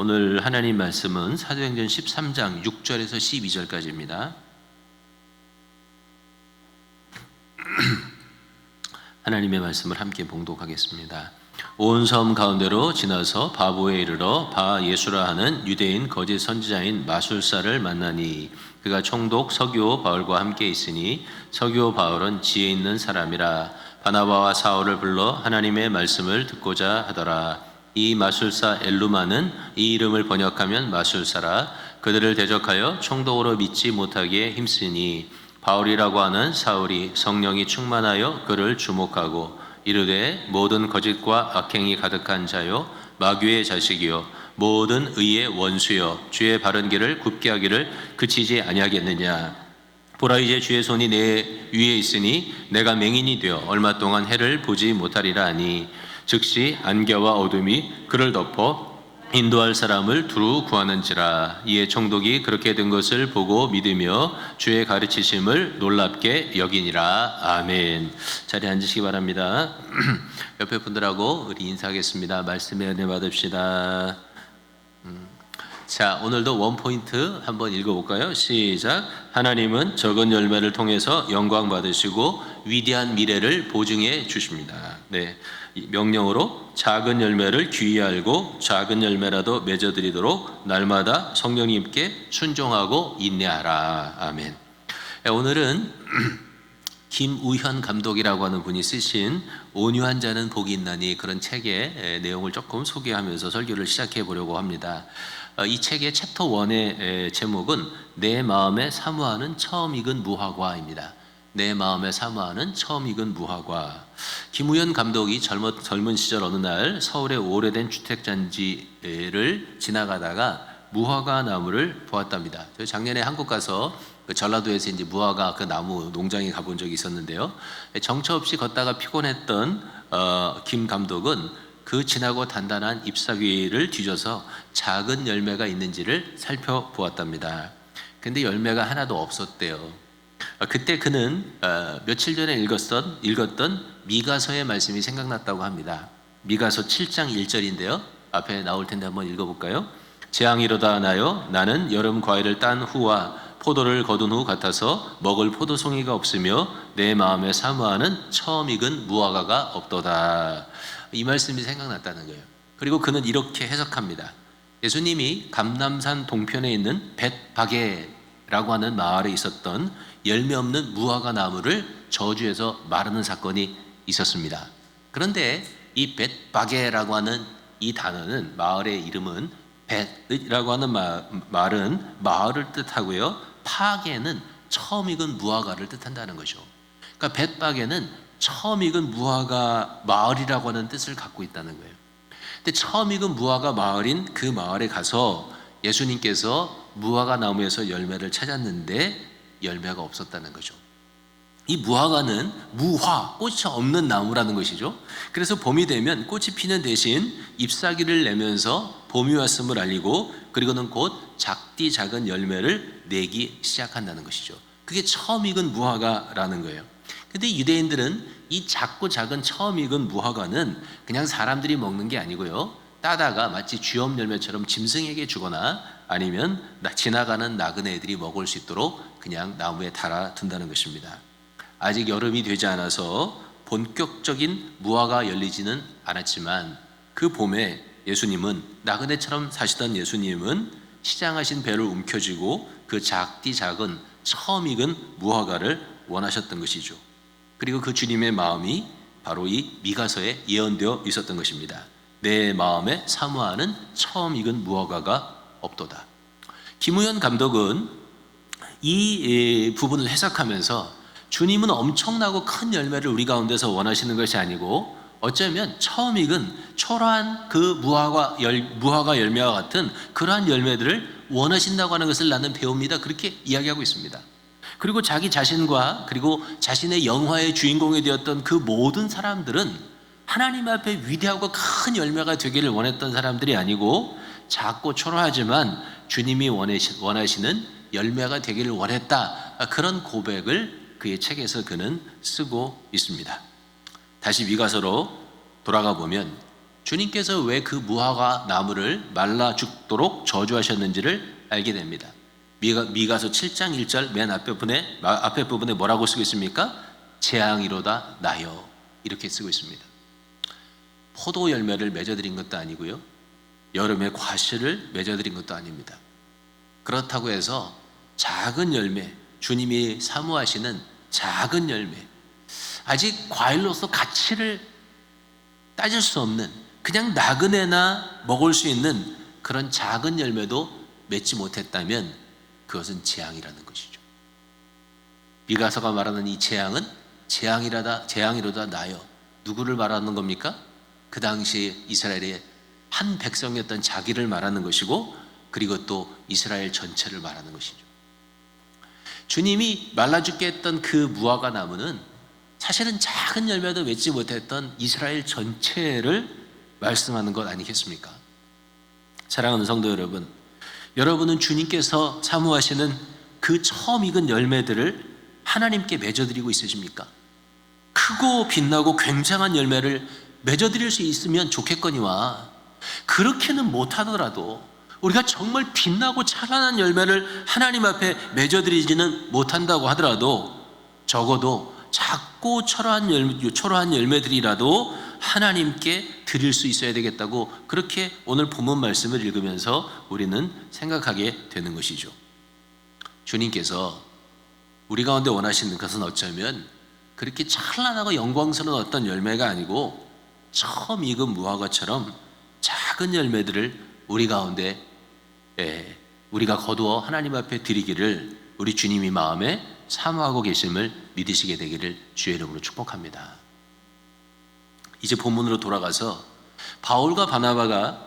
오늘 하나님 말씀은 사도행전 13장 6절에서 12절까지입니다. 하나님의 말씀을 함께 봉독하겠습니다. 온 섬 가운데로 지나서 바보에 이르러 바 예수라 하는 유대인 거짓 선지자인 마술사를 만나니 그가 총독 서기오 바울과 함께 있으니 서기오 바울은 지혜 있는 사람이라 바나바와 사울을 불러 하나님의 말씀을 듣고자 하더라. 이 마술사 엘루마는 이 이름을 번역하면 마술사라. 그들을 대적하여 총독으로 믿지 못하기에 힘쓰니 바울이라고 하는 사울이 성령이 충만하여 그를 주목하고 이르되 모든 거짓과 악행이 가득한 자요 마귀의 자식이요 모든 의의 원수요 주의 바른 길을 굽게 하기를 그치지 아니하겠느냐. 보라 이제 주의 손이 내 위에 있으니 내가 맹인이 되어 얼마 동안 해를 보지 못하리라 하니 즉시 안개와 어둠이 그를 덮어 인도할 사람을 두루 구하는지라. 이에 총독이 그렇게 된 것을 보고 믿으며 주의 가르치심을 놀랍게 여기니라. 아멘. 자리에 앉으시기 바랍니다. 옆에 분들하고 우리 인사하겠습니다. 말씀의 은혜 받읍시다. 자, 오늘도 원포인트 한번 읽어볼까요? 시작. 하나님은 적은 열매를 통해서 영광 받으시고 위대한 미래를 보증해 주십니다. 네, 명령으로 작은 열매를 귀히 알고 작은 열매라도 맺어드리도록 날마다 성령님께 순종하고 인내하라. 아멘. 오늘은 김우현 감독이라고 하는 분이 쓰신 온유한 자는 복이 있나니 그런 책의 내용을 조금 소개하면서 설교를 시작해 보려고 합니다. 이 책의 챕터 1의 제목은 내 마음에 사모하는 처음 익은 무화과입니다. 내 마음에 사모하는 처음 익은 무화과. 김우현 감독이 젊은 시절 어느 날 서울의 오래된 주택단지를 지나가다가 무화과 나무를 보았답니다. 저희 작년에 한국 가서 전라도에서 이제 무화과 그 나무 농장에 가본 적이 있었는데요. 정처 없이 걷다가 피곤했던 김 감독은 그 진하고 단단한 잎사귀를 뒤져서 작은 열매가 있는지를 살펴보았답니다. 근데 열매가 하나도 없었대요. 그때 그는 며칠 전에 읽었던 미가서의 말씀이 생각났다고 합니다. 미가서 7장 1절인데요. 앞에 나올 텐데 한번 읽어볼까요? 재앙이로다 하나요? 나는 여름 과일을 딴 후와 포도를 거둔 후 같아서 먹을 포도송이가 없으며 내 마음에 사모하는 처음 익은 무화과가 없도다. 이 말씀이 생각났다는 거예요. 그리고 그는 이렇게 해석합니다. 예수님이 감남산 동편에 있는 벳바게라고 하는 마을에 있었던 열매 없는 무화과 나무를 저주해서 마르는 사건이 있었습니다. 그런데 이 벳바게라고 하는 이 단어는, 마을의 이름은 벳이라고 하는 말은 마을을 뜻하고요, 파게는 처음 익은 무화과를 뜻한다는 거죠. 그러니까 벳바게는 처음 익은 무화과 마을이라고 하는 뜻을 갖고 있다는 거예요. 근데 처음 익은 무화과 마을인 그 마을에 가서 예수님께서 무화과 나무에서 열매를 찾았는데 열매가 없었다는 거죠. 이 무화과는 무화, 꽃이 없는 나무라는 것이죠. 그래서 봄이 되면 꽃이 피는 대신 잎사귀를 내면서 봄이 왔음을 알리고 그리고는 곧 작디 작은 열매를 내기 시작한다는 것이죠. 그게 처음 익은 무화과라는 거예요. 근데 유대인들은 이 작고 작은 처음 익은 무화과는 그냥 사람들이 먹는 게 아니고요, 따다가 마치 쥐엄 열매처럼 짐승에게 주거나 아니면 지나가는 나그네들이 먹을 수 있도록 그냥 나무에 달아둔다는 것입니다. 아직 여름이 되지 않아서 본격적인 무화과가 열리지는 않았지만 그 봄에 예수님은, 나그네처럼 사시던 예수님은 시장하신 배를 움켜쥐고 그 작디 작은 처음 익은 무화과를 원하셨던 것이죠. 그리고 그 주님의 마음이 바로 이 미가서에 예언되어 있었던 것입니다. 내 마음에 사모하는 처음 익은 무화과가 없도다. 김우현 감독은 이 부분을 해석하면서 주님은 엄청나고 큰 열매를 우리 가운데서 원하시는 것이 아니고 어쩌면 처음 익은 초라한 그 무화과 열매와 같은 그러한 열매들을 원하신다고 하는 것을 나는 배웁니다. 그렇게 이야기하고 있습니다. 그리고 자기 자신과 그리고 자신의 영화의 주인공이 되었던 그 모든 사람들은 하나님 앞에 위대하고 큰 열매가 되기를 원했던 사람들이 아니고 작고 초라하지만 주님이 원하시는 열매가 되기를 원했다. 그런 고백을 그의 책에서 그는 쓰고 있습니다. 다시 미가서로 돌아가 보면 주님께서 왜 그 무화과 나무를 말라 죽도록 저주하셨는지를 알게 됩니다. 미가서 7장 1절 맨 앞에 부분에 뭐라고 쓰고 있습니까? 재앙이로다 나여, 이렇게 쓰고 있습니다. 포도 열매를 맺어드린 것도 아니고요, 여름에 과실을 맺어드린 것도 아닙니다. 그렇다고 해서 작은 열매, 주님이 사모하시는 작은 열매, 아직 과일로서 가치를 따질 수 없는 그냥 나그네나 먹을 수 있는 그런 작은 열매도 맺지 못했다면 그것은 재앙이라는 것이죠. 미가서가 말하는 이 재앙은 재앙이로다 나여, 누구를 말하는 겁니까? 그 당시 이스라엘의 한 백성이었던 자기를 말하는 것이고, 그리고 또 이스라엘 전체를 말하는 것이죠. 주님이 말라 죽게 했던 그 무화과 나무는 사실은 작은 열매도 맺지 못했던 이스라엘 전체를 말씀하는 것 아니겠습니까? 사랑하는 성도 여러분, 여러분은 주님께서 사모하시는 그 처음 익은 열매들을 하나님께 맺어드리고 있으십니까? 크고 빛나고 굉장한 열매를 맺어드릴 수 있으면 좋겠거니와, 그렇게는 못하더라도 우리가 정말 빛나고 찬란한 열매를 하나님 앞에 맺어드리지는 못한다고 하더라도 적어도 작고 초라한 열매들이라도 하나님께 드릴 수 있어야 되겠다고, 그렇게 오늘 본문 말씀을 읽으면서 우리는 생각하게 되는 것이죠. 주님께서 우리 가운데 원하시는 것은 어쩌면 그렇게 찬란하고 영광스러운 어떤 열매가 아니고 처음 익은 무화과처럼 작은 열매들을 우리 가운데 우리가 거두어 하나님 앞에 드리기를 우리 주님이 마음에 사모하고 계심을 믿으시게 되기를 주의 이름으로 축복합니다. 이제 본문으로 돌아가서 바울과 바나바가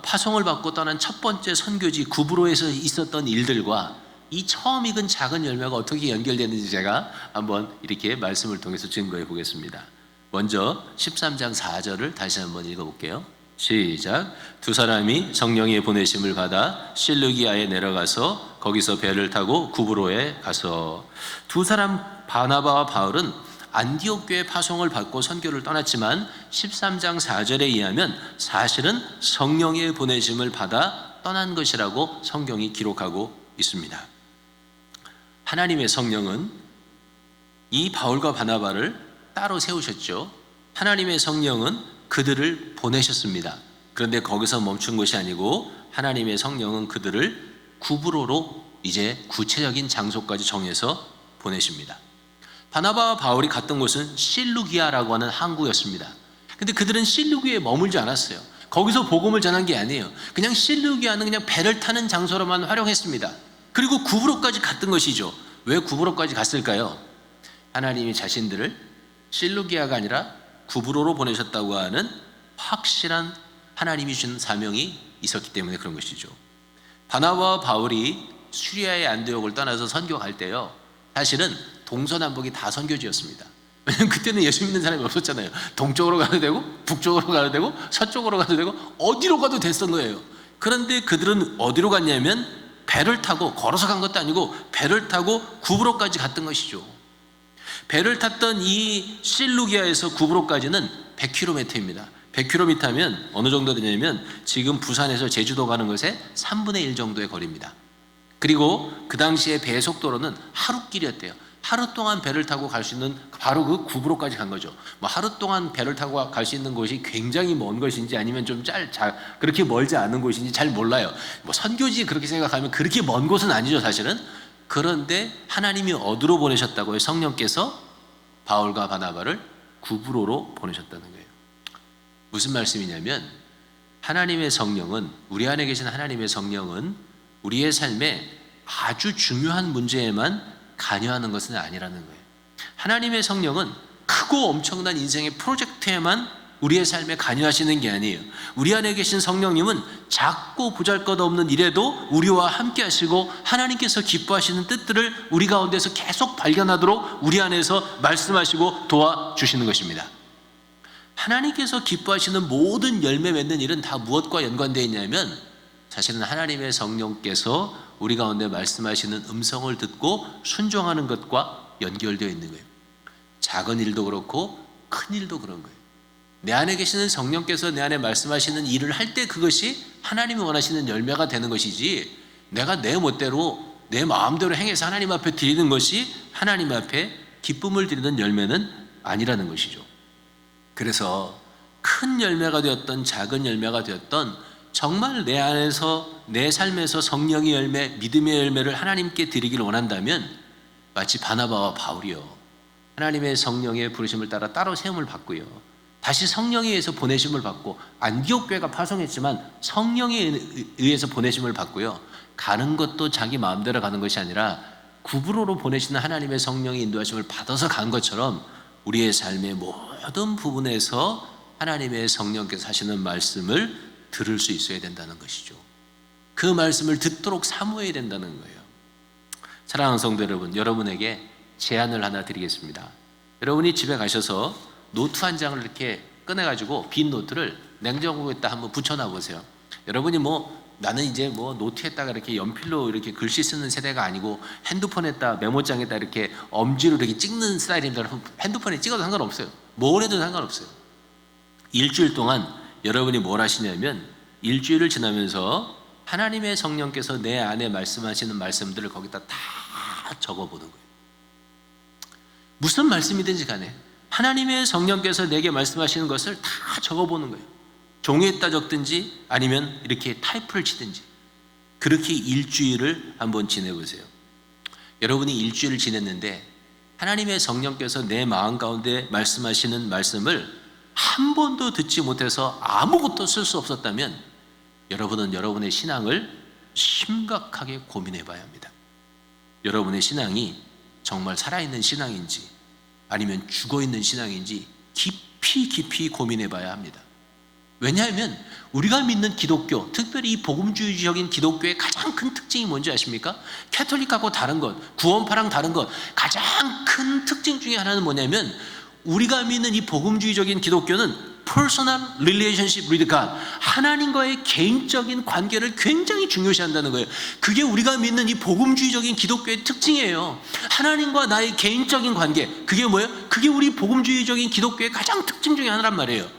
파송을 받고 떠난 첫 번째 선교지 구브로에서 있었던 일들과 이 처음 익은 작은 열매가 어떻게 연결되는지 제가 한번 이렇게 말씀을 통해서 증거해 보겠습니다. 먼저 13장 4절을 다시 한번 읽어볼게요. 시작. 두 사람이 성령의 보내심을 받아 실루기아에 내려가서 거기서 배를 타고 구브로에 가서, 두 사람 바나바와 바울은 안디옥 교회 파송을 받고 선교를 떠났지만 13장 4절에 의하면 사실은 성령의 보내심을 받아 떠난 것이라고 성경이 기록하고 있습니다. 하나님의 성령은 이 바울과 바나바를 따로 세우셨죠. 하나님의 성령은 그들을 보내셨습니다. 그런데 거기서 멈춘 것이 아니고 하나님의 성령은 그들을 구브로로 이제 구체적인 장소까지 정해서 보내십니다. 바나바와 바울이 갔던 곳은 실루기아라고 하는 항구였습니다. 근데 그들은 실루기아에 머물지 않았어요. 거기서 복음을 전한 게 아니에요. 그냥 실루기아는 그냥 배를 타는 장소로만 활용했습니다. 그리고 구브로까지 갔던 것이죠. 왜 구브로까지 갔을까요? 하나님이 자신들을 실루기아가 아니라 구브로로 보내셨다고 하는 확실한 하나님이 준 사명이 있었기 때문에 그런 것이죠. 바나바와 바울이 시리아의 안디옥을 떠나서 선교할 때요, 사실은 동서남북이 다 선교지였습니다. 왜냐하면 그때는 예수 믿는 사람이 없었잖아요. 동쪽으로 가도 되고 북쪽으로 가도 되고 서쪽으로 가도 되고 어디로 가도 됐던 거예요. 그런데 그들은 어디로 갔냐면 배를 타고, 걸어서 간 것도 아니고 배를 타고 구브로까지 갔던 것이죠. 배를 탔던 이 실루기아에서 구브로까지는 100km입니다. 100km면 어느 정도 되냐면 지금 부산에서 제주도 가는 것의 3분의 1 정도의 거리입니다. 그리고 그 당시에 배 속도로는 하루길이었대요. 하루 동안 배를 타고 갈 수 있는, 바로 그 구브로까지 간 거죠. 뭐 하루 동안 배를 타고 갈 수 있는 곳이 굉장히 먼 것인지 아니면 좀 그렇게 멀지 않은 곳인지 잘 몰라요. 뭐 선교지 그렇게 생각하면 그렇게 먼 곳은 아니죠, 사실은. 그런데 하나님이 어디로 보내셨다고요? 성령께서 바울과 바나바를 구브로로 보내셨다는 거예요. 무슨 말씀이냐면 하나님의 성령은, 우리 안에 계신 하나님의 성령은 우리의 삶에 아주 중요한 문제에만 관여하는 것은 아니라는 거예요. 하나님의 성령은 크고 엄청난 인생의 프로젝트에만 우리의 삶에 관여하시는 게 아니에요. 우리 안에 계신 성령님은 작고 보잘것없는 일에도 우리와 함께 하시고 하나님께서 기뻐하시는 뜻들을 우리 가운데서 계속 발견하도록 우리 안에서 말씀하시고 도와주시는 것입니다. 하나님께서 기뻐하시는 모든 열매 맺는 일은 다 무엇과 연관되어 있냐면 사실은 하나님의 성령께서 우리 가운데 말씀하시는 음성을 듣고 순종하는 것과 연결되어 있는 거예요. 작은 일도 그렇고 큰 일도 그런 거예요. 내 안에 계시는 성령께서 내 안에 말씀하시는 일을 할 때 그것이 하나님이 원하시는 열매가 되는 것이지, 내가 내 멋대로 내 마음대로 행해서 하나님 앞에 드리는 것이 하나님 앞에 기쁨을 드리는 열매는 아니라는 것이죠. 그래서 큰 열매가 되었던 작은 열매가 되었던 정말 내 안에서 내 삶에서 성령의 열매, 믿음의 열매를 하나님께 드리기를 원한다면 마치 바나바와 바울이요, 하나님의 성령의 부르심을 따라 따로 세움을 받고요, 다시 성령에 의해서 보내심을 받고, 안디옥 교회가 파송했지만 성령에 의해서 보내심을 받고요, 가는 것도 자기 마음대로 가는 것이 아니라 구브로로 보내시는 하나님의 성령의 인도하심을 받아서 간 것처럼 우리의 삶의 모든 부분에서 하나님의 성령께서 하시는 말씀을 들을 수 있어야 된다는 것이죠. 그 말씀을 듣도록 사모해야 된다는 거예요. 사랑하는 성도 여러분, 여러분에게 제안을 하나 드리겠습니다. 여러분이 집에 가셔서 노트 한 장을 이렇게 꺼내가지고 빈 노트를 냉장고에다 한번 붙여놔 보세요. 여러분이 나는 이제 노트에다가 이렇게 연필로 이렇게 글씨 쓰는 세대가 아니고 핸드폰에다 메모장에다 이렇게 엄지로 이렇게 찍는 스타일입니다. 핸드폰에 찍어도 상관없어요. 뭘 해도 상관없어요. 일주일 동안 여러분이 뭘 하시냐면, 일주일을 지나면서 하나님의 성령께서 내 안에 말씀하시는 말씀들을 거기다 다 적어보는 거예요. 무슨 말씀이든지 간에 하나님의 성령께서 내게 말씀하시는 것을 다 적어보는 거예요. 종이에다 적든지 아니면 이렇게 타이프를 치든지, 그렇게 일주일을 한번 지내보세요. 여러분이 일주일을 지냈는데 하나님의 성령께서 내 마음 가운데 말씀하시는 말씀을 한 번도 듣지 못해서 아무것도 쓸 수 없었다면 여러분은 여러분의 신앙을 심각하게 고민해 봐야 합니다. 여러분의 신앙이 정말 살아있는 신앙인지 아니면 죽어있는 신앙인지 깊이 고민해 봐야 합니다. 왜냐하면 우리가 믿는 기독교, 특별히 이 복음주의적인 기독교의 가장 큰 특징이 뭔지 아십니까? 캐톨릭하고 다른 것, 구원파랑 다른 것, 가장 큰 특징 중에 하나는 뭐냐면, 우리가 믿는 이 복음주의적인 기독교는 personal relationship with God, 하나님과의 개인적인 관계를 굉장히 중요시한다는 거예요. 그게 우리가 믿는 이 복음주의적인 기독교의 특징이에요. 하나님과 나의 개인적인 관계, 그게 뭐예요? 그게 우리 복음주의적인 기독교의 가장 특징 중에 하나란 말이에요.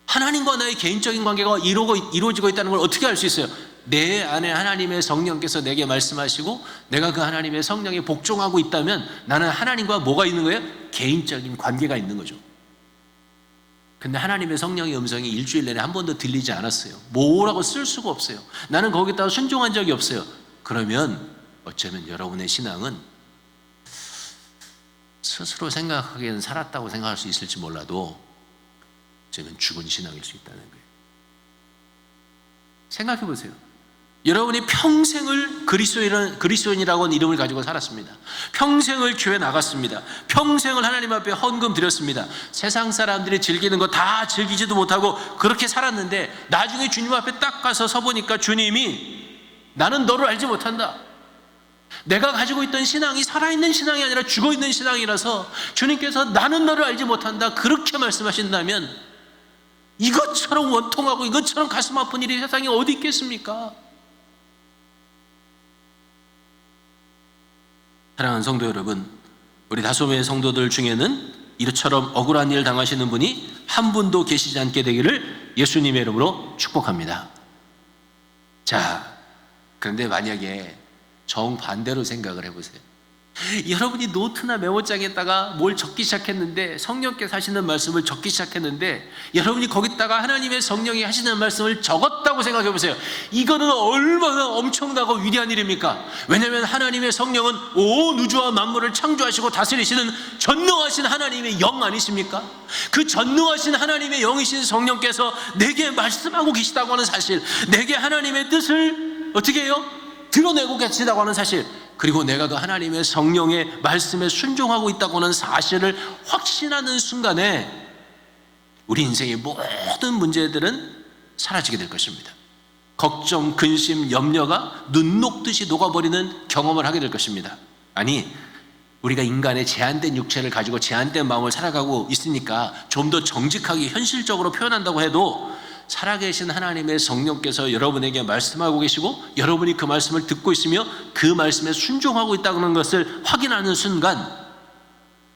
하나님과 나의 개인적인 관계가 이루어지고 있다는 걸 어떻게 알 수 있어요? 내 안에 하나님의 성령께서 내게 말씀하시고 내가 그 하나님의 성령에 복종하고 있다면 나는 하나님과 뭐가 있는 거예요? 개인적인 관계가 있는 거죠. 근데 하나님의 성령의 음성이 일주일 내내 한 번도 들리지 않았어요. 뭐라고 쓸 수가 없어요. 나는 거기다가 순종한 적이 없어요. 그러면 어쩌면 여러분의 신앙은 스스로 생각하기에는 살았다고 생각할 수 있을지 몰라도 어쩌면 죽은 신앙일 수 있다는 거예요. 생각해 보세요. 여러분이 평생을 그리스도인이라고 하는 이름을 가지고 살았습니다. 평생을 교회 나갔습니다. 평생을 하나님 앞에 헌금 드렸습니다. 세상 사람들이 즐기는 거 다 즐기지도 못하고 그렇게 살았는데 나중에 주님 앞에 딱 가서 서보니까 주님이 나는 너를 알지 못한다. 내가 가지고 있던 신앙이 살아있는 신앙이 아니라 죽어있는 신앙이라서 주님께서 나는 너를 알지 못한다. 그렇게 말씀하신다면 이것처럼 원통하고 이것처럼 가슴 아픈 일이 세상에 어디 있겠습니까? 사랑하는 성도 여러분, 우리 다소매의 성도들 중에는 이처럼 억울한 일 당하시는 분이 한 분도 계시지 않게 되기를 예수님의 이름으로 축복합니다. 자, 그런데 만약에 정반대로 생각을 해보세요. 여러분이 노트나 메모장에다가 뭘 적기 시작했는데, 성령께서 하시는 말씀을 적기 시작했는데 여러분이 거기다가 하나님의 성령이 하시는 말씀을 적었다고 생각해 보세요. 이거는 얼마나 엄청나고 위대한 일입니까? 왜냐하면 하나님의 성령은 온 우주와 만물을 창조하시고 다스리시는 전능하신 하나님의 영 아니십니까? 그 전능하신 하나님의 영이신 성령께서 내게 말씀하고 계시다고 하는 사실, 내게 하나님의 뜻을 어떻게 해요? 드러내고 계시다고 하는 사실, 그리고 내가 그 하나님의 성령의 말씀에 순종하고 있다고 하는 사실을 확신하는 순간에 우리 인생의 모든 문제들은 사라지게 될 것입니다. 걱정, 근심, 염려가 눈 녹듯이 녹아버리는 경험을 하게 될 것입니다. 아니, 우리가 인간의 제한된 육체를 가지고 제한된 마음을 살아가고 있으니까 좀 더 정직하게 현실적으로 표현한다고 해도 살아계신 하나님의 성령께서 여러분에게 말씀하고 계시고 여러분이 그 말씀을 듣고 있으며 그 말씀에 순종하고 있다는 것을 확인하는 순간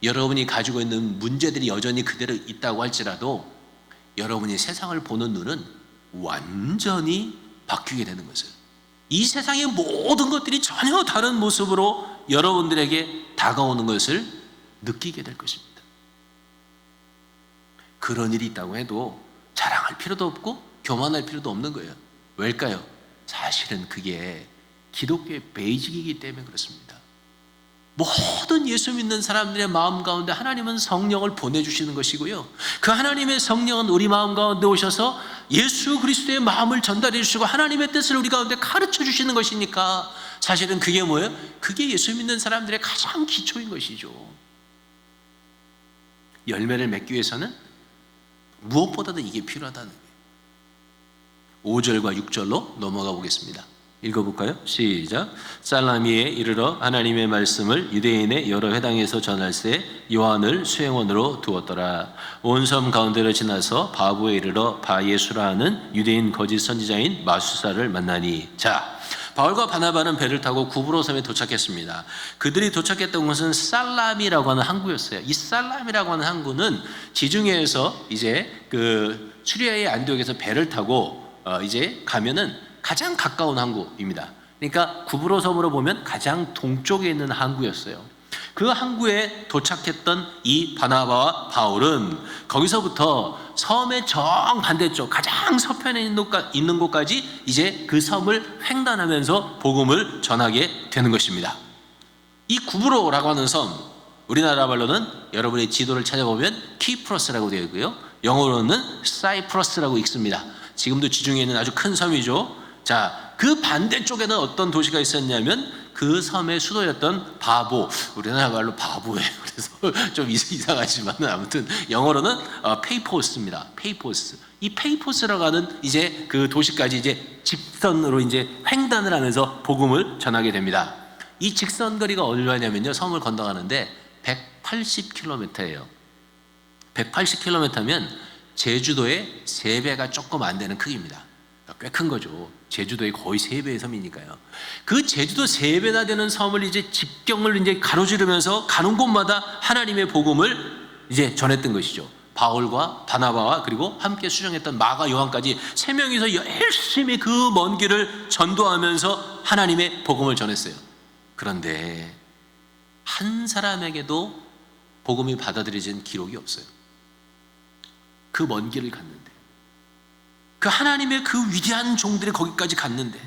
여러분이 가지고 있는 문제들이 여전히 그대로 있다고 할지라도 여러분이 세상을 보는 눈은 완전히 바뀌게 되는 것을, 이 세상의 모든 것들이 전혀 다른 모습으로 여러분들에게 다가오는 것을 느끼게 될 것입니다. 그런 일이 있다고 해도 자랑할 필요도 없고 교만할 필요도 없는 거예요. 왜일까요? 사실은 그게 기독교의 베이직이기 때문에 그렇습니다. 모든 예수 믿는 사람들의 마음 가운데 하나님은 성령을 보내주시는 것이고요, 그 하나님의 성령은 우리 마음 가운데 오셔서 예수 그리스도의 마음을 전달해 주시고 하나님의 뜻을 우리 가운데 가르쳐 주시는 것이니까, 사실은 그게 뭐예요? 그게 예수 믿는 사람들의 가장 기초인 것이죠. 열매를 맺기 위해서는 무엇보다도 이게 필요하다는 거예요. 5절과 6절로 넘어가 보겠습니다. 읽어볼까요? 시작. 살라미에 이르러 하나님의 말씀을 유대인의 여러 회당에서 전할새 요한을 수행원으로 두었더라. 온 섬 가운데로 지나서 바부에 이르러 바예수라 하는 유대인 거짓 선지자인 마수사를 만나니. 자, 바울과 바나바는 배를 타고 구브로 섬에 도착했습니다. 그들이 도착했던 곳은 살라미라고 하는 항구였어요. 이 살라미라고 하는 항구는 지중해에서 이제 그 수리아의 안디옥에서 배를 타고 이제 가면은 가장 가까운 항구입니다. 그러니까 구브로 섬으로 보면 가장 동쪽에 있는 항구였어요. 그 항구에 도착했던 이 바나바와 바울은 거기서부터 섬의 정반대쪽 가장 서편에 있는 곳까지 이제 그 섬을 횡단하면서 복음을 전하게 되는 것입니다. 이 구브로라고 하는 섬, 우리나라 말로는 여러분의 지도를 찾아보면 키프로스라고 되어 있고요, 영어로는 사이프러스라고 읽습니다. 지금도 지중해에 있는 아주 큰 섬이죠. 자, 그 반대쪽에는 어떤 도시가 있었냐면 그 섬의 수도였던 바보, 우리나라 말로 바보예요. 그래서 좀 이상하지만 아무튼 영어로는 페이포스입니다. 페이포스. 이 페이포스라고 하는 이제 그 도시까지 이제 직선으로 이제 횡단을 하면서 복음을 전하게 됩니다. 이 직선 거리가 얼마냐면요, 섬을 건너가는데 180km예요. 180km면 제주도의 3배가 조금 안 되는 크기입니다. 꽤 큰 거죠. 제주도의 거의 3배의 섬이니까요. 그 제주도 3배나 되는 섬을 이제 직경을 이제 가로지르면서 가는 곳마다 하나님의 복음을 이제 전했던 것이죠. 바울과 바나바와 그리고 함께 수정했던 마가 요한까지 3명이서 열심히 그 먼 길을 전도하면서 하나님의 복음을 전했어요. 그런데 한 사람에게도 복음이 받아들여진 기록이 없어요. 그 먼 길을 갔는데, 그 하나님의 그 위대한 종들이 거기까지 갔는데,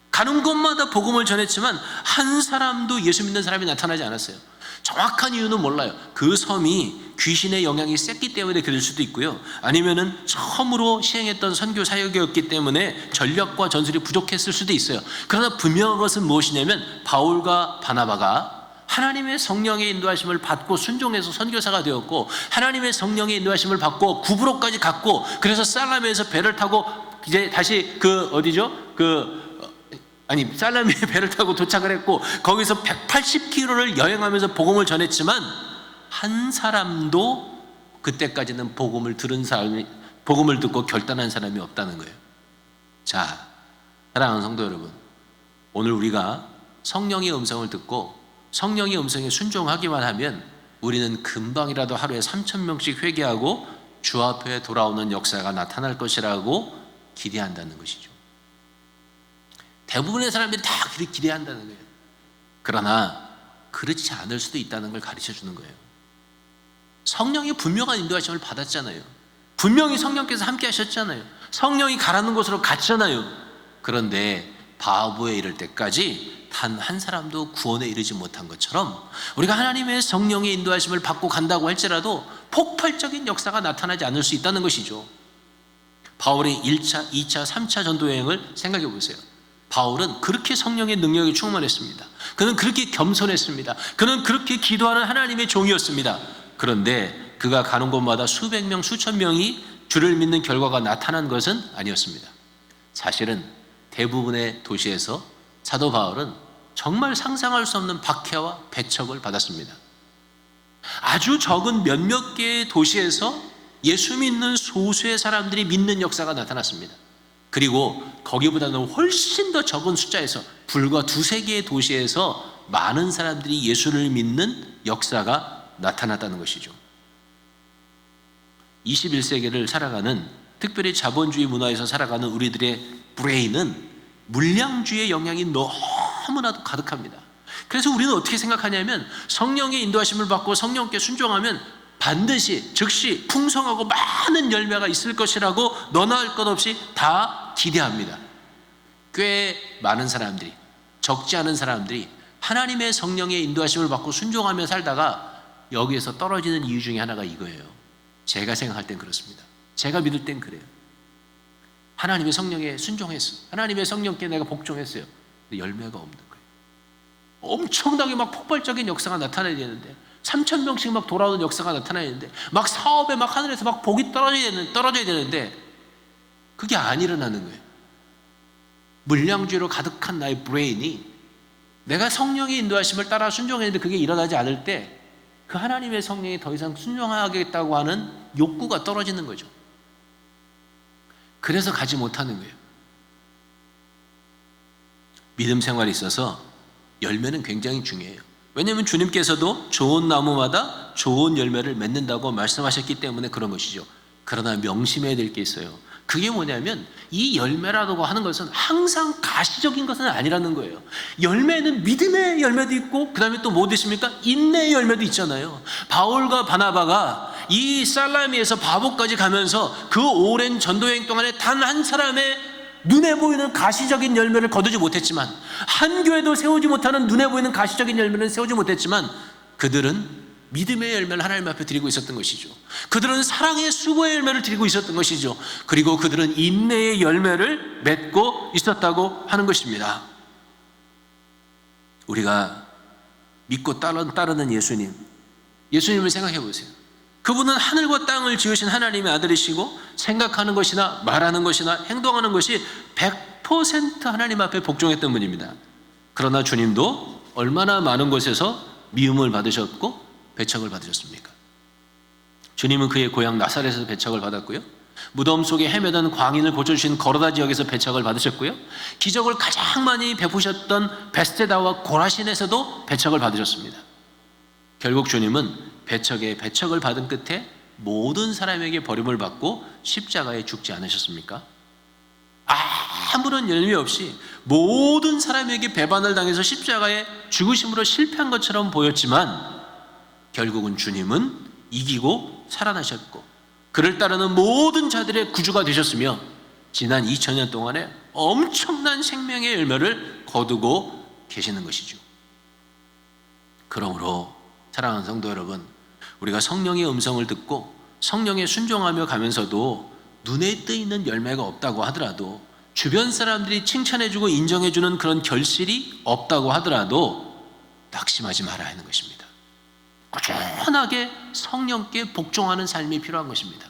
가는 곳마다 복음을 전했지만 한 사람도 예수 믿는 사람이 나타나지 않았어요. 정확한 이유는 몰라요. 그 섬이 귀신의 영향이 셌기 때문에 그럴 수도 있고요, 아니면은 처음으로 시행했던 선교 사역이었기 때문에 전력과 전술이 부족했을 수도 있어요. 그러나 분명한 것은 무엇이냐면 바울과 바나바가 하나님의 성령의 인도하심을 받고 순종해서 선교사가 되었고, 하나님의 성령의 인도하심을 받고 구브로까지 갔고, 그래서 살라미에서 배를 타고 이제 다시 살라미에 배를 타고 도착을 했고, 거기서 180km를 여행하면서 복음을 전했지만 한 사람도 그때까지는 복음을 듣고 결단한 사람이 없다는 거예요. 자, 사랑하는 성도 여러분, 오늘 우리가 성령의 음성을 듣고 성령의 음성에 순종하기만 하면 우리는 금방이라도 하루에 3,000명씩 회개하고 주 앞에 돌아오는 역사가 나타날 것이라고 기대한다는 것이죠. 대부분의 사람들이 다 그렇게 기대한다는 거예요. 그러나 그렇지 않을 수도 있다는 걸 가르쳐 주는 거예요. 성령이 분명한 인도하심을 받았잖아요. 분명히 성령께서 함께 하셨잖아요. 성령이 가라는 곳으로 갔잖아요. 그런데 바보에 이를 때까지 단 한 사람도 구원에 이르지 못한 것처럼 우리가 하나님의 성령의 인도하심을 받고 간다고 할지라도 폭발적인 역사가 나타나지 않을 수 있다는 것이죠. 바울의 1차, 2차, 3차 전도 여행을 생각해 보세요. 바울은 그렇게 성령의 능력이 충만했습니다. 그는 그렇게 겸손했습니다. 그는 그렇게 기도하는 하나님의 종이었습니다. 그런데 그가 가는 곳마다 수백 명, 수천 명이 주를 믿는 결과가 나타난 것은 아니었습니다. 사실은 대부분의 도시에서 사도 바울은 정말 상상할 수 없는 박해와 배척을 받았습니다. 아주 적은 몇몇 개의 도시에서 예수 믿는 소수의 사람들이 믿는 역사가 나타났습니다. 그리고 거기보다는 훨씬 더 적은 숫자에서 불과 2-3개의 도시에서 많은 사람들이 예수를 믿는 역사가 나타났다는 것이죠. 21세기를 살아가는, 특별히 자본주의 문화에서 살아가는 우리들의 브레인은 물량주의 영향이 너무나도 가득합니다. 그래서 우리는 어떻게 생각하냐면 성령의 인도하심을 받고 성령께 순종하면 반드시 즉시 풍성하고 많은 열매가 있을 것이라고 너나 할 것 없이 다 기대합니다. 꽤 많은 사람들이, 적지 않은 사람들이 하나님의 성령의 인도하심을 받고 순종하며 살다가 여기에서 떨어지는 이유 중에 하나가 이거예요. 제가 생각할 땐 그렇습니다. 제가 믿을 땐 그래요. 하나님의 성령에 순종했어. 하나님의 성령께 내가 복종했어요. 근데 열매가 없는 거예요. 엄청나게 막 폭발적인 역사가 나타나야 되는데, 3,000명씩 막 돌아오는 역사가 나타나야 되는데, 막 사업에 막 하늘에서 막 복이 떨어져야 되는데 그게 안 일어나는 거예요. 물량주의로 가득한 나의 브레인이 내가 성령의 인도하심을 따라 순종했는데 그게 일어나지 않을 때 그 하나님의 성령이 더 이상 순종하겠다고 하는 욕구가 떨어지는 거죠. 그래서 가지 못하는 거예요. 믿음 생활에 있어서 열매는 굉장히 중요해요. 왜냐하면 주님께서도 좋은 나무마다 좋은 열매를 맺는다고 말씀하셨기 때문에 그런 것이죠. 그러나 명심해야 될 게 있어요. 그게 뭐냐면 이 열매라고 하는 것은 항상 가시적인 것은 아니라는 거예요. 열매는 믿음의 열매도 있고 그 다음에 또 뭐 있습니까? 인내의 열매도 있잖아요. 바울과 바나바가 이 살라미에서 바보까지 가면서 그 오랜 전도여행 동안에 단 한 사람의 눈에 보이는 가시적인 열매를 거두지 못했지만, 한 교회도 세우지 못하는 눈에 보이는 가시적인 열매는 세우지 못했지만 그들은 믿음의 열매를 하나님 앞에 드리고 있었던 것이죠. 그들은 사랑의 수고의 열매를 드리고 있었던 것이죠. 그리고 그들은 인내의 열매를 맺고 있었다고 하는 것입니다. 우리가 믿고 따르는 예수님을 생각해 보세요. 그분은 하늘과 땅을 지으신 하나님의 아들이시고 생각하는 것이나 말하는 것이나 행동하는 것이 100% 하나님 앞에 복종했던 분입니다. 그러나 주님도 얼마나 많은 곳에서 미움을 받으셨고 배척을 받으셨습니까? 주님은 그의 고향 나사렛에서 배척을 받았고요, 무덤 속에 헤매던 광인을 고쳐주신 거로다 지역에서 배척을 받으셨고요, 기적을 가장 많이 베푸셨던 베스테다와 고라신에서도 배척을 받으셨습니다. 결국 주님은 배척을 받은 끝에 모든 사람에게 버림을 받고 십자가에 죽지 않으셨습니까? 아무런 열매 없이 모든 사람에게 배반을 당해서 십자가에 죽으심으로 실패한 것처럼 보였지만 결국은 주님은 이기고 살아나셨고 그를 따르는 모든 자들의 구주가 되셨으며 지난 2000년 동안에 엄청난 생명의 열매를 거두고 계시는 것이죠. 그러므로 사랑하는 성도 여러분, 우리가 성령의 음성을 듣고 성령에 순종하며 가면서도 눈에 뜨이는 열매가 없다고 하더라도, 주변 사람들이 칭찬해주고 인정해주는 그런 결실이 없다고 하더라도 낙심하지 말아야 하는 것입니다. 꾸준하게 성령께 복종하는 삶이 필요한 것입니다.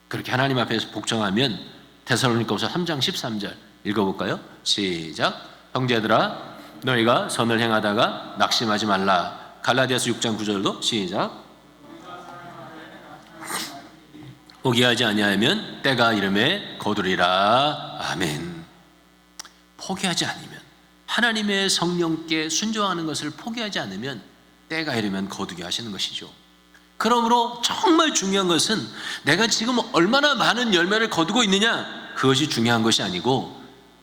그렇게 하나님 앞에서 복종하면 데살로니가후서 3장 13절 읽어볼까요? 시작. 형제들아 너희가 선을 행하다가 낙심하지 말라. 갈라디아서 6장 9절도 시작. 포기하지 아니하면 때가 이름에 거두리라. 아멘. 포기하지 않으면, 하나님의 성령께 순종하는 것을 포기하지 않으면 때가 이르면 거두게 하시는 것이죠. 그러므로 정말 중요한 것은 내가 지금 얼마나 많은 열매를 거두고 있느냐, 그것이 중요한 것이 아니고,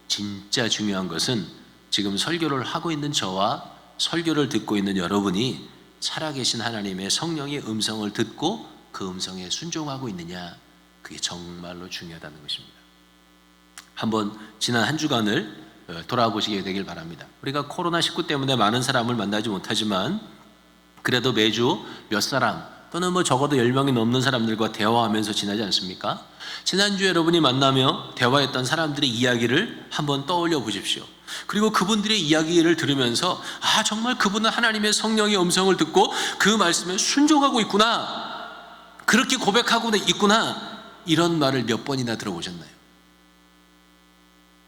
진짜 중요한 것은 지금 설교를 하고 있는 저와 설교를 듣고 있는 여러분이 살아계신 하나님의 성령의 음성을 듣고 그 음성에 순종하고 있느냐, 그게 정말로 중요하다는 것입니다. 한번 지난 한 주간을 돌아보시게 되길 바랍니다. 우리가 코로나19 때문에 많은 사람을 만나지 못하지만 그래도 매주 몇 사람 또는 적어도 10명이 넘는 사람들과 대화하면서 지나지 않습니까? 지난주에 여러분이 만나며 대화했던 사람들의 이야기를 한번 떠올려 보십시오. 그리고 그분들의 이야기를 들으면서 정말 그분은 하나님의 성령의 음성을 듣고 그 말씀에 순종하고 있구나, 그렇게 고백하고 있구나, 이런 말을 몇 번이나 들어보셨나요?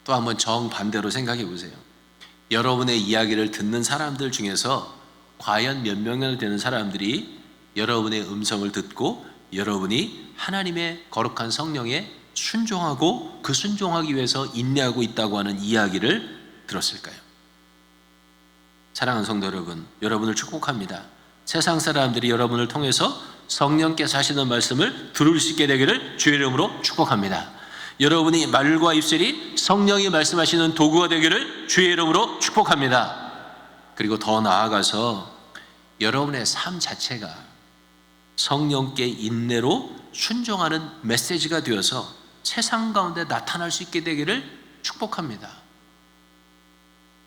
또 한번 정반대로 생각해 보세요. 여러분의 이야기를 듣는 사람들 중에서 과연 몇 명이나 되는 사람들이 여러분의 음성을 듣고 여러분이 하나님의 거룩한 성령에 순종하고 그 순종하기 위해서 인내하고 있다고 하는 이야기를 들었을까요? 사랑하는 성도 여러분, 여러분을 축복합니다. 세상 사람들이 여러분을 통해서 성령께서 하시는 말씀을 들을 수 있게 되기를 주의 이름으로 축복합니다. 여러분이 말과 입술이 성령이 말씀하시는 도구가 되기를 주의 이름으로 축복합니다. 그리고 더 나아가서 여러분의 삶 자체가 성령께 인내로 순종하는 메시지가 되어서 세상 가운데 나타날 수 있게 되기를 축복합니다.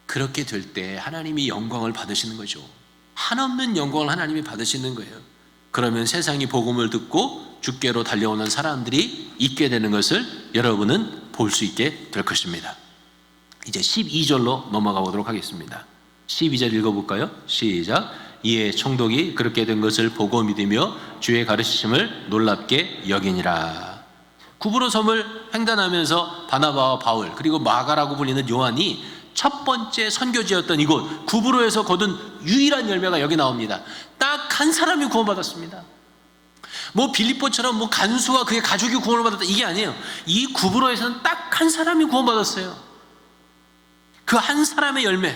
그렇게 될 때 하나님이 영광을 받으시는 거죠. 한없는 영광을 하나님이 받으시는 거예요. 그러면 세상이 복음을 듣고 주께로 달려오는 사람들이 있게 되는 것을 여러분은 볼 수 있게 될 것입니다. 이제 12절로 넘어가 보도록 하겠습니다. 12절 읽어볼까요? 시작. 이에 총독이 그렇게 된 것을 보고 믿으며 주의 가르치심을 놀랍게 여기니라. 구브로 섬을 횡단하면서 바나바와 바울 그리고 마가라고 불리는 요한이 첫 번째 선교지였던 이곳 구브로에서 거둔 유일한 열매가 여기 나옵니다. 딱 한 사람이 구원받았습니다. 뭐 빌립보처럼 뭐 간수와 그의 가족이 구원을 받았다 이게 아니에요. 이 구브로에서는 딱 한 사람이 구원받았어요. 그 한 사람의 열매,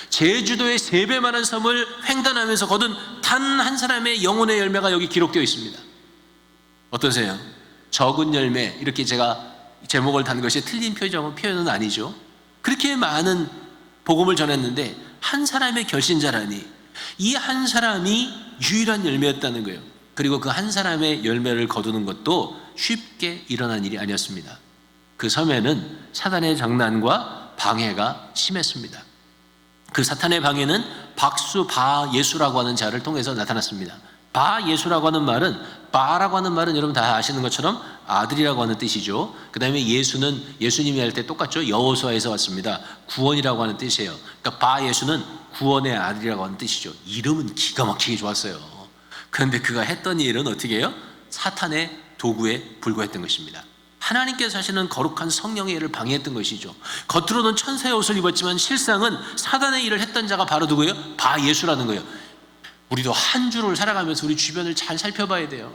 제주도의 3배 많은 섬을 횡단하면서 거둔 단 한 사람의 영혼의 열매가 여기 기록되어 있습니다. 어떠세요? 적은 열매, 이렇게 제가 제목을 단 것이 틀린 표현은 아니죠. 그렇게 많은 복음을 전했는데 한 사람의 결신자라니, 이 한 사람이 유일한 열매였다는 거예요. 그리고 그 한 사람의 열매를 거두는 것도 쉽게 일어난 일이 아니었습니다. 그 섬에는 사탄의 장난과 방해가 심했습니다. 그 사탄의 방해는 박수 바 예수라고 하는 자를 통해서 나타났습니다. 바 예수라고 하는 말은, 바라고 하는 말은 여러분 다 아시는 것처럼 아들이라고 하는 뜻이죠. 그 다음에 예수는 예수님이 할 때 똑같죠. 여호수아에서 왔습니다. 구원이라고 하는 뜻이에요. 그러니까 바 예수는 구원의 아들이라고 하는 뜻이죠. 이름은 기가 막히게 좋았어요. 그런데 그가 했던 일은 어떻게 해요? 사탄의 도구에 불과했던 것입니다. 하나님께서 하시는 거룩한 성령의 일을 방해했던 것이죠. 겉으로는 천사의 옷을 입었지만 실상은 사단의 일을 했던 자가 바로 누구예요? 바 예수라는 거예요. 우리도 한 주를 살아가면서 우리 주변을 잘 살펴봐야 돼요.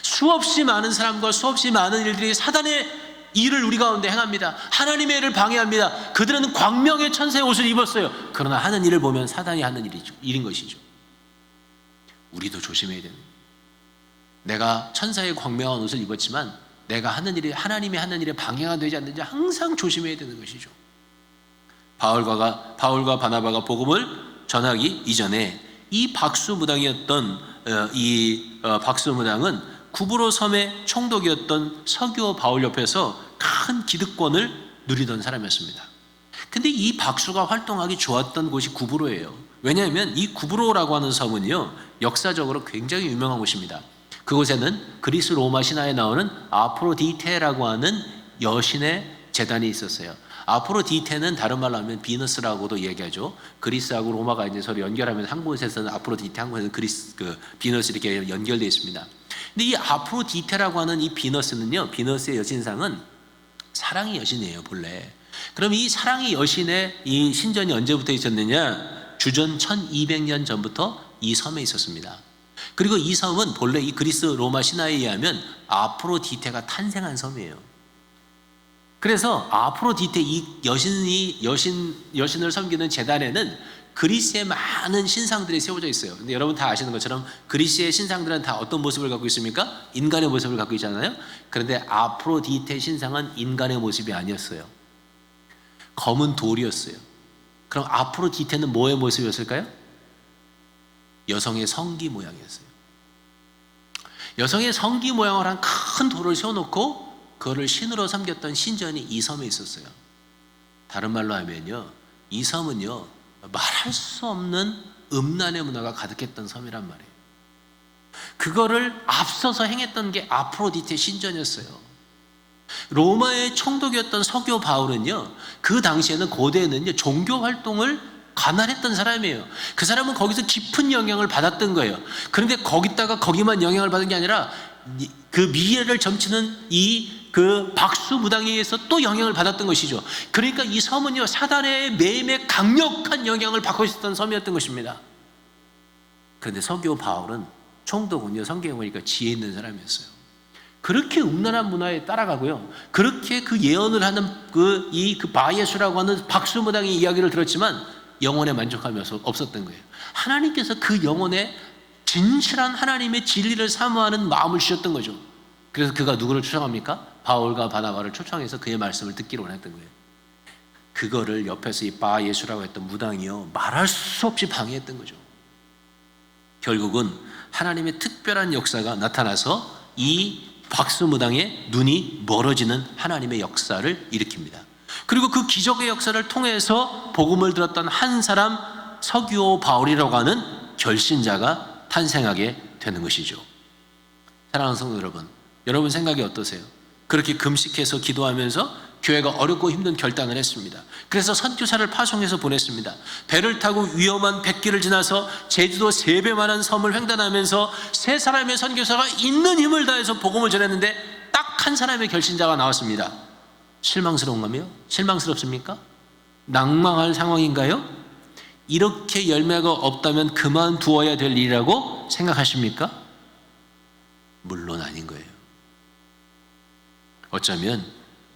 수없이 많은 사람과 수없이 많은 일들이 사단의 일을 우리 가운데 행합니다. 하나님의 일을 방해합니다. 그들은 광명의 천사의 옷을 입었어요. 그러나 하는 일을 보면 사단이 하는 일인 것이죠. 우리도 조심해야 됩니다. 내가 천사의 광명한 옷을 입었지만 내가 하는 일이 하나님이 하는 일에 방해가 되지 않는지 항상 조심해야 되는 것이죠. 바울과 바나바가 복음을 전하기 이전에 이 박수무당이었던 박수무당은 구브로 섬의 총독이었던 서기오 바울 옆에서 큰 기득권을 누리던 사람이었습니다. 근데 이 박수가 활동하기 좋았던 곳이 구브로예요. 왜냐하면 이 구브로라고 하는 섬은요, 역사적으로 굉장히 유명한 곳입니다. 그곳에는 그리스 로마 신화에 나오는 아프로디테라고 하는 여신의 제단이 있었어요. 아프로디테는 다른 말로 하면 비너스라고도 얘기하죠. 그리스하고 로마가 이제 서로 연결하면서 한 곳에서는 아프로디테, 한 곳에서는 비너스 이렇게 연결되어 있습니다. 근데 이 아프로디테라고 하는 이 비너스는요, 비너스의 여신상은 사랑의 여신이에요, 본래. 그럼 이 사랑의 여신의 이 신전이 언제부터 있었느냐? 주전 1200년 전부터 이 섬에 있었습니다. 그리고 이 섬은 본래 이 그리스 로마 신화에 의하면 아프로디테가 탄생한 섬이에요. 그래서 아프로디테 이 여신을 섬기는 제단에는 그리스의 많은 신상들이 세워져 있어요. 근데 여러분 다 아시는 것처럼 그리스의 신상들은 다 어떤 모습을 갖고 있습니까? 인간의 모습을 갖고 있잖아요. 그런데 아프로디테 신상은 인간의 모습이 아니었어요. 검은 돌이었어요. 그럼 아프로디테는 뭐의 모습이었을까요? 여성의 성기 모양이었어요. 여성의 성기 모양을 한 큰 돌을 세워놓고 그거를 신으로 섬겼던 신전이 이 섬에 있었어요. 다른 말로 하면요, 이 섬은요, 말할 수 없는 음란의 문화가 가득했던 섬이란 말이에요. 그거를 앞서서 행했던 게 아프로디테 신전이었어요. 로마의 총독이었던 서기오 바울은요, 그 당시에는 고대에는요, 종교 활동을 관할했던 사람이에요. 그 사람은 거기서 깊은 영향을 받았던 거예요. 그런데 거기만 영향을 받은 게 아니라 그 미래를 점치는 그 박수무당에 의해서 또 영향을 받았던 것이죠. 그러니까 이 섬은요, 사단의 매매 강력한 영향을 받고 있었던 섬이었던 것입니다. 그런데 서기오 바울은 총독은요, 성경에 보니까 지혜 있는 사람이었어요. 그렇게 음란한 문화에 따라가고요, 그렇게 그 예언을 하는 그 바예수라고 하는 박수무당의 이야기를 들었지만 영혼에 만족함이 없었던 거예요. 하나님께서 그 영혼에 진실한 하나님의 진리를 사모하는 마음을 주셨던 거죠. 그래서 그가 누구를 초청합니까? 바울과 바나바를 초청해서 그의 말씀을 듣기로 원했던 거예요. 그거를 옆에서 이 바 예수라고 했던 무당이요, 말할 수 없이 방해했던 거죠. 결국은 하나님의 특별한 역사가 나타나서 이 박수무당의 눈이 멀어지는 하나님의 역사를 일으킵니다. 그리고 그 기적의 역사를 통해서 복음을 들었던 한 사람, 서기오 바울이라고 하는 결신자가 탄생하게 되는 것이죠. 사랑하는 성도 여러분, 여러분 생각이 어떠세요? 그렇게 금식해서 기도하면서 교회가 어렵고 힘든 결단을 했습니다. 그래서 선교사를 파송해서 보냈습니다. 배를 타고 위험한 백길을 지나서 제주도 3배만한 섬을 횡단하면서 3사람의 선교사가 있는 힘을 다해서 복음을 전했는데 딱 한 사람의 결신자가 나왔습니다. 실망스러운가요? 실망스럽습니까? 낭망할 상황인가요? 이렇게 열매가 없다면 그만두어야 될 일이라고 생각하십니까? 물론 아닌 거예요. 어쩌면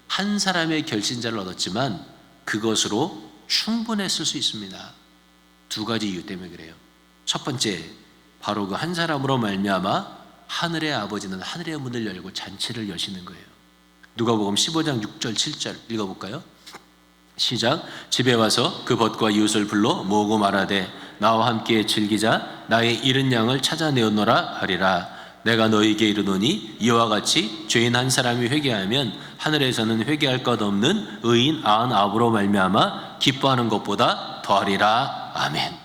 한 사람의 결신자를 얻었지만 그것으로 충분했을 수 있습니다. 2가지 이유 때문에 그래요. 첫 번째, 바로 그 한 사람으로 말미암아 하늘의 아버지는 하늘의 문을 열고 잔치를 여시는 거예요. 누가복음 15장 6절 7절 읽어볼까요? 시작. 집에 와서 그 벗과 이웃을 불러 모으고 말하되 나와 함께 즐기자. 나의 잃은 양을 찾아내었노라 하리라. 내가 너희에게 이르노니 이와 같이 죄인 한 사람이 회개하면 하늘에서는 회개할 것 없는 의인 99으로 말미암아 기뻐하는 것보다 더하리라. 아멘.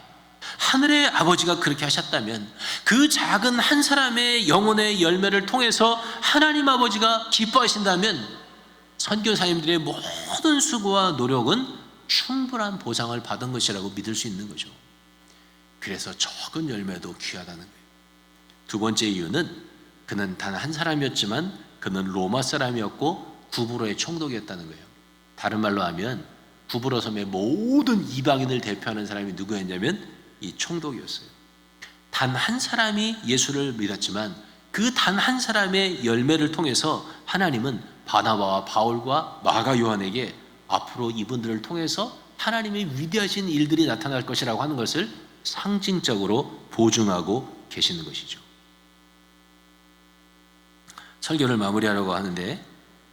하늘의 아버지가 그렇게 하셨다면 그 작은 한 사람의 영혼의 열매를 통해서 하나님 아버지가 기뻐하신다면 선교사님들의 모든 수고와 노력은 충분한 보상을 받은 것이라고 믿을 수 있는 거죠. 그래서 적은 열매도 귀하다는 거예요. 2번째 이유는 그는 단 한 사람이었지만 그는 로마 사람이었고 구브로의 총독이었다는 거예요. 다른 말로 하면 구브로 섬의 모든 이방인을 대표하는 사람이 누구였냐면 이 총독이었어요. 단 한 사람이 예수를 믿었지만 그 단 한 사람의 열매를 통해서 하나님은 바나바와 바울과 마가 요한에게 앞으로 이분들을 통해서 하나님의 위대하신 일들이 나타날 것이라고 하는 것을 상징적으로 보증하고 계시는 것이죠. 설교를 마무리하려고 하는데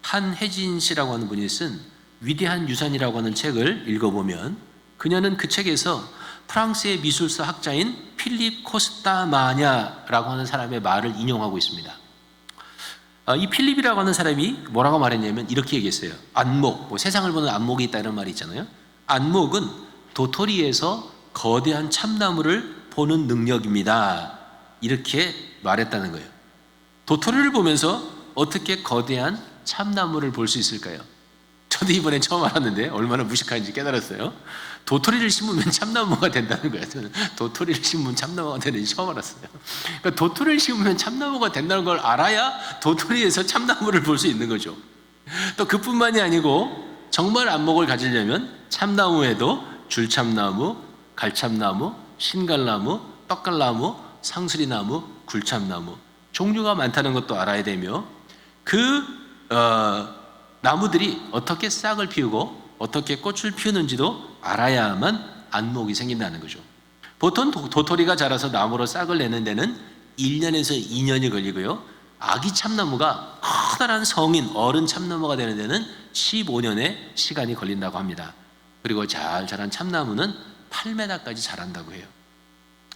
한혜진 씨라고 하는 분이 쓴 위대한 유산이라고 하는 책을 읽어보면 그녀는 그 책에서 프랑스의 미술사 학자인 필립 코스타마냐라고 하는 사람의 말을 인용하고 있습니다. 이 필립이라고 하는 사람이 뭐라고 말했냐면 이렇게 얘기했어요. 안목, 세상을 보는 안목이 있다 이런 말이 있잖아요. 안목은 도토리에서 거대한 참나무를 보는 능력입니다. 이렇게 말했다는 거예요. 도토리를 보면서 어떻게 거대한 참나무를 볼 수 있을까요? 저도 이번에 처음 알았는데 얼마나 무식한지 깨달았어요. 도토리를 심으면 참나무가 된다는 거예요. 저는 도토리를 심으면 참나무가 되는지 처음 알았어요. 그러니까 도토리를 심으면 참나무가 된다는 걸 알아야 도토리에서 참나무를 볼 수 있는 거죠. 또 그뿐만이 아니고 정말 안목을 가지려면 참나무에도 줄참나무, 갈참나무, 신갈나무, 떡갈나무, 상수리나무, 굴참나무 종류가 많다는 것도 알아야 되며 나무들이 어떻게 싹을 피우고 어떻게 꽃을 피우는지도 알아야만 안목이 생긴다는 거죠. 보통 도토리가 자라서 나무로 싹을 내는 데는 1년에서 2년이 걸리고요. 아기 참나무가 커다란 성인 어른 참나무가 되는 데는 15년의 시간이 걸린다고 합니다. 그리고 잘 자란 참나무는 8m까지 자란다고 해요.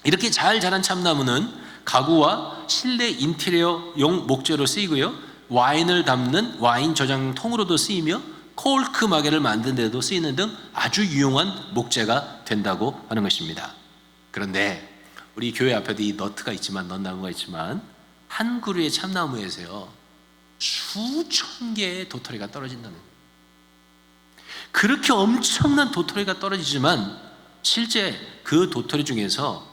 이렇게 잘 자란 참나무는 가구와 실내 인테리어용 목재로 쓰이고요. 와인을 담는 와인 저장통으로도 쓰이며 콜크 마개를 만드는 데도 쓰이는 등 아주 유용한 목재가 된다고 하는 것입니다. 그런데 우리 교회 앞에도 이 너트가 있지만 넛나무가 있지만 한 그루의 참나무에서요 수천 개의 도토리가 떨어진다는 거예요. 그렇게 엄청난 도토리가 떨어지지만 실제 그 도토리 중에서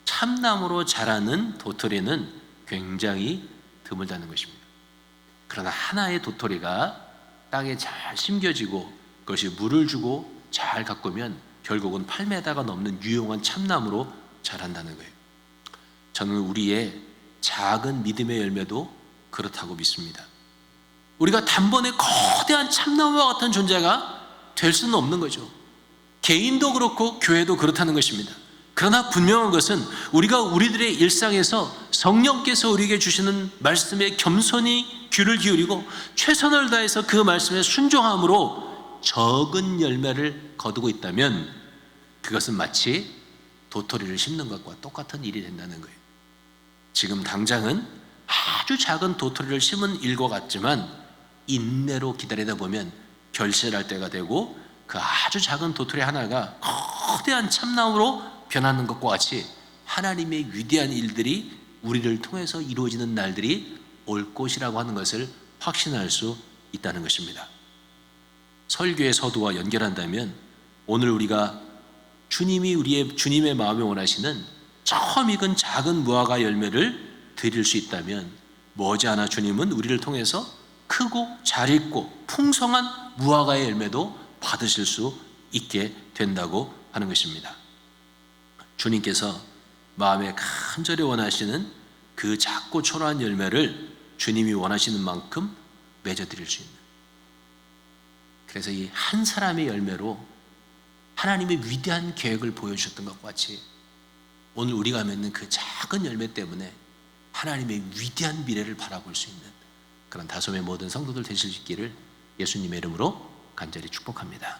참나무로 자라는 도토리는 굉장히 드물다는 것입니다. 그러나 하나의 도토리가 땅에 잘 심겨지고 그것이 물을 주고 잘 가꾸면 결국은 8m가 넘는 유용한 참나무로 자란다는 거예요. 저는 우리의 작은 믿음의 열매도 그렇다고 믿습니다. 우리가 단번에 거대한 참나무와 같은 존재가 될 수는 없는 거죠. 개인도 그렇고 교회도 그렇다는 것입니다. 그러나 분명한 것은 우리가 우리들의 일상에서 성령께서 우리에게 주시는 말씀에 겸손히 귀를 기울이고 최선을 다해서 그 말씀에 순종함으로 적은 열매를 거두고 있다면 그것은 마치 도토리를 심는 것과 똑같은 일이 된다는 거예요. 지금 당장은 아주 작은 도토리를 심은 일과 같지만 인내로 기다리다 보면 결실할 때가 되고 그 아주 작은 도토리 하나가 거대한 참나무로 변하는 것과 같이 하나님의 위대한 일들이 우리를 통해서 이루어지는 날들이 올 것이라고 하는 것을 확신할 수 있다는 것입니다. 설교의 서두와 연결한다면 오늘 우리가 주님의 마음에 원하시는 처음 익은 작은 무화과 열매를 드릴 수 있다면 머지않아 주님은 우리를 통해서 크고 잘 익고 풍성한 무화과의 열매도 받으실 수 있게 된다고 하는 것입니다. 주님께서 마음에 간절히 원하시는 그 작고 초라한 열매를 주님이 원하시는 만큼 맺어드릴 수 있는, 그래서 이 한 사람의 열매로 하나님의 위대한 계획을 보여주셨던 것과 같이 오늘 우리가 맺는 그 작은 열매 때문에 하나님의 위대한 미래를 바라볼 수 있는 그런 다솜의 모든 성도들 되실 수 있기를 예수님의 이름으로 간절히 축복합니다.